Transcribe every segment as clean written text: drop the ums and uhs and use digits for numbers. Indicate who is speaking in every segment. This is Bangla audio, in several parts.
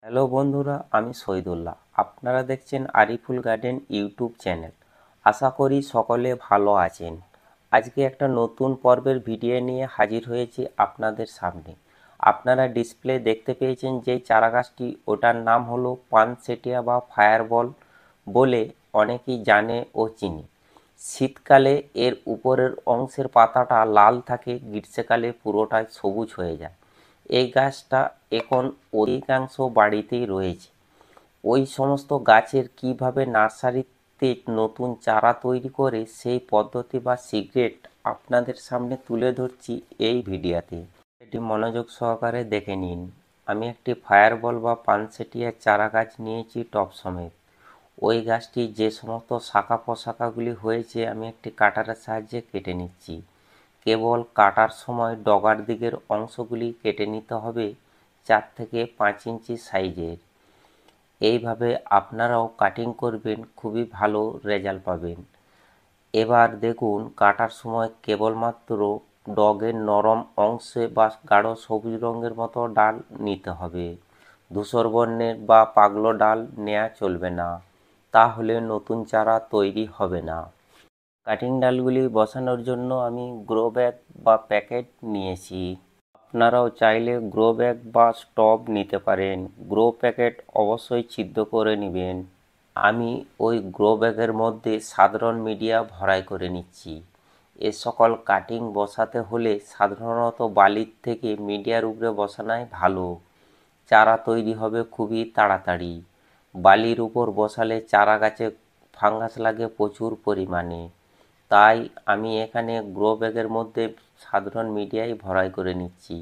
Speaker 1: হ্যালো বন্ধুরা, আমি শহীদুল্লাহ। আপনারা দেখছেন আরিফুল গার্ডেন ইউটিউব চ্যানেল। আশা করি সকলে ভালো আছেন। আজকে একটা নতুন পর্বের ভিডিও নিয়ে হাজির হয়েছি আপনাদের সামনে। আপনারা ডিসপ্লে দেখতে পেয়েছেন যে চারাগাছটি, ওটার নাম হলো পানসেটিয়া বা ফায়ারবল বলে অনেকেই জানে ও চিনে। শীতকালে এর উপরের অংশের পাতাটা লাল থাকে, গ্রীষ্মকালে পুরোটাই সবুজ হয়ে যায়। এই গাছটা এখন অধিকাংশ বাড়িতেই রয়েছে। ওই সমস্ত গাছের কিভাবে নার্সারিতে নতুন চারা তৈরি করে সেই পদ্ধতি বা সিক্রেট আপনাদের সামনে তুলে ধরছি এই ভিডিওতে। এটি মনোযোগ সহকারে দেখে নিন। আমি একটি ফায়ারবল বা পানসেটিয়ার চারা গাছ নিয়েছি টব সমেত। ওই গাছটি যে সমস্ত শাখা প্রশাখাগুলি হয়েছে আমি একটি কাটারের সাহায্যে কেটে নিচ্ছি। কেবল কাটার সময় ডগার দিকের অংশগুলি কেটে নিতে হবে 4 থেকে 5 ইঞ্চি সাইজের। এইভাবে আপনারাও কাটিং করবেন, খুবই ভালো রেজাল্ট পাবেন। এবার দেখুন, কাটার সময় কেবলমাত্র ডগের নরম অংশে বা গাঢ় সবুজ রঙের মতো ডাল নিতে হবে। ধূসর বর্ণের বা পাগলো ডাল নেওয়া চলবে না, তাহলে নতুন চারা তৈরি হবে না। কাটিং ডালগুলি বসানোর জন্য আমি গ্রো ব্যাগ বা প্যাকেট নিয়েছি। আপনারাও চাইলে গ্রো ব্যাগ বা টব নিতে পারেন। গ্রো প্যাকেট অবশ্যই ছিদ্র করে নেবেন। আমি ওই গ্রো ব্যাগের মধ্যে সাধারণ মিডিয়া ভরাই করে নিচ্ছি। এ সকল কাটিং বসাতে হলে সাধারণত বালির থেকে মিডিয়ার উপরে বসানোই ভালো। চারা তৈরি হবে খুবই তাড়াতাড়ি। বালির উপর বসালে চারা গাছে ফাঙ্গাস লাগে প্রচুর পরিমাণে। তাই আমি এখানে গ্রো ব্যাগের মধ্যে সাধারণ মিডিয়াই ভরাই করে নিচ্ছি।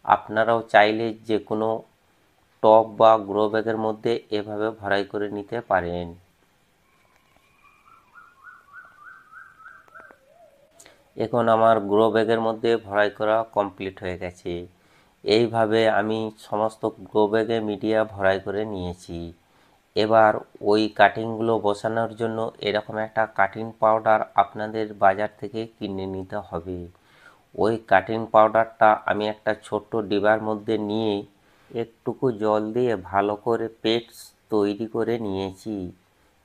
Speaker 1: আপনারাও চাইলে যে কোনো টব বা গ্রো ব্যাগের মধ্যে এভাবে ভরাই করে নিতে পারেন। এখন আমার গ্রো ব্যাগের মধ্যে ভরাই করা কমপ্লিট হয়ে গেছে। এইভাবে আমি সমস্ত গ্রো ব্যাগে মিডিয়া ভরাই করে নিয়েছি। এবার ওই কাটিংগুলো বসানোর জন্য এরকম একটা কাটিং পাউডার আপনাদের বাজার থেকে কিনে নিতে হবে। ওই কাটিং পাউডারটা আমি একটা ছোট্ট ডিবার মধ্যে নিয়ে একটুকু জল দিয়ে ভালো করে পেস্ট তৈরি করে নিয়েছি,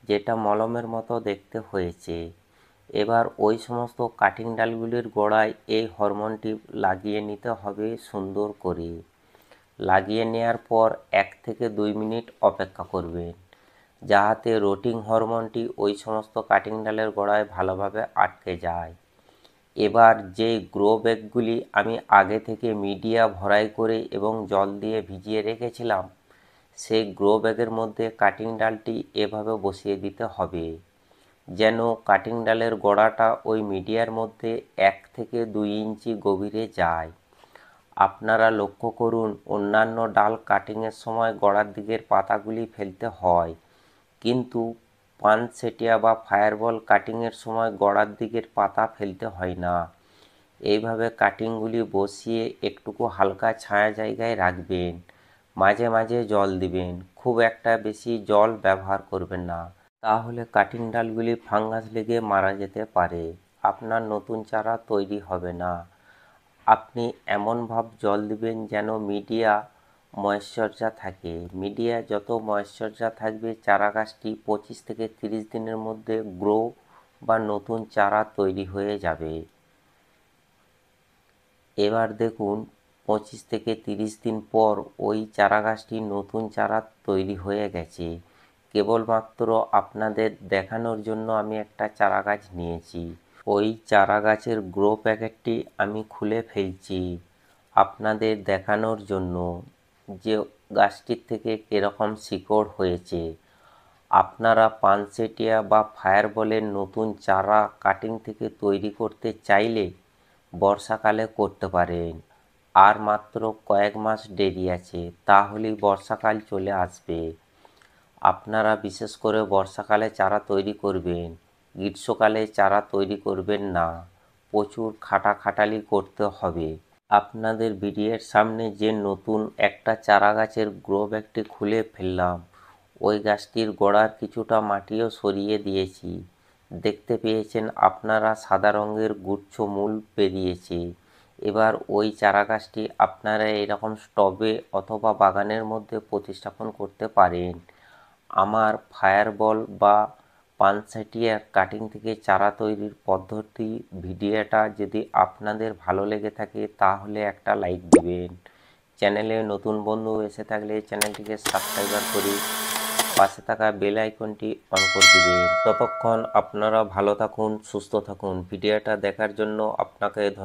Speaker 1: যেটা মলমের মতো দেখতে হয়েছে। এবার ওই সমস্ত কাটিং ডালগুলির গোড়ায় এই হরমোনটি লাগিয়ে নিতে হবে সুন্দর করে। লাগিয়ে নেওয়ার পর 1 থেকে 2 মিনিট অপেক্ষা করবেন, যাহাতে রোটিং হরমোনটি ওই সমস্ত কাটিং ডালের গোড়ায় ভালোভাবে আটকে যায়। এবার যে গ্রো ব্যাগগুলি আমি আগে থেকে মিডিয়া ভরাই করে এবং জল দিয়ে ভিজিয়ে রেখেছিলাম, সেই গ্রো ব্যাগের মধ্যে কাটিং ডালটি এভাবে বসিয়ে দিতে হবে, যেন কাটিং ডালের গোড়াটা ওই মিডিয়ার মধ্যে 1 থেকে 2 ইঞ্চি গভীরে যায়। আপনারা লক্ষ্য করুন, অন্যান্য ডাল কাটিংয়ের সময় গোড়ার দিকের পাতাগুলি ফেলতে হয়, কিন্তু পানসেটিয়া বা ফায়ারবল কাটিংয়ের সময় গোড়ার দিকের পাতা ফেলতে হয় না। এইভাবে কাটিংগুলি বসিয়ে একটুকু হালকা ছায়া জায়গায় রাখবেন। মাঝে মাঝে জল দিবেন, খুব একটা বেশি জল ব্যবহার করবেন না, তাহলে কাটিং ডালগুলি ফাঙ্গাস লেগে মারা যেতে পারে। আপনার নতুন চারা তৈরি হবে না। আপনি এমনভাবে জল দিবেন যেন মিডিয়া ময়েশ্চার থাকে। মিডিয়া যত ময়েশ্চার থাকবে, চারা গাছটি 25 থেকে 30 দিনের মধ্যে গ্রো বা নতুন চারা তৈরি হয়ে যাবে। এবার দেখুন, 25 থেকে 30 দিন পর ওই চারা গাছটি নতুন চারা তৈরি হয়ে গেছে। কেবলমাত্র আপনাদের দেখানোর জন্য আমি একটা চারা গাছ নিয়েছি। ওই চারা গাছের গ্রো প্যাকেটটি আমি খুলে ফেলছি আপনাদের দেখানোর জন্য যে গাছটির থেকে কীরকম শিকড় হয়েছে। আপনারা পানসেটিয়া বা ফায়ারবলের নতুন চারা কাটিং থেকে তৈরি করতে চাইলে বর্ষাকালে করতে পারেন। আর মাত্র কয়েক মাস দেরি আছে, তাহলেই বর্ষাকাল চলে আসবে। আপনারা বিশেষ করে বর্ষাকালে চারা তৈরি করবেন, গ্রীষ্মকালে চারা তৈরি করবেন না। প্রচুর খাটাখাটনি করতে হবে। আপনাদের ভিডিওর সামনে যে নতুন একটা চারা গাছের গ্রো ব্যাগটি খুলে ফেললাম, ওই গাছটির গোড়ার কিছুটা মাটিও সরিয়ে দিয়েছি। দেখতে পেয়েছেন আপনারা, সাদা রঙের গুচ্ছ মূল বেরিয়েছে। এবার ওই চারা গাছটি আপনারা এরকম টবে অথবা বাগানের মধ্যে প্রতিস্থাপন করতে পারেন। আমার ফায়ারবল বা পানসাটিয়া কাটিং থেকে চারা তৈরির পদ্ধতি ভিডিওটা যদি আপনাদের ভালো লেগে থাকে তাহলে একটা লাইক দিবেন। চ্যানেলে নতুন বন্ধু এসে থাকলে চ্যানেলটিকে সাবস্ক্রাইব করে পাশে থাকা বেল আইকনটি অন করে দিবেন। ততক্ষণ আপনারা ভালো থাকুন, সুস্থ থাকুন। ভিডিওটা দেখার জন্য আপনাকে ধন্যবাদ।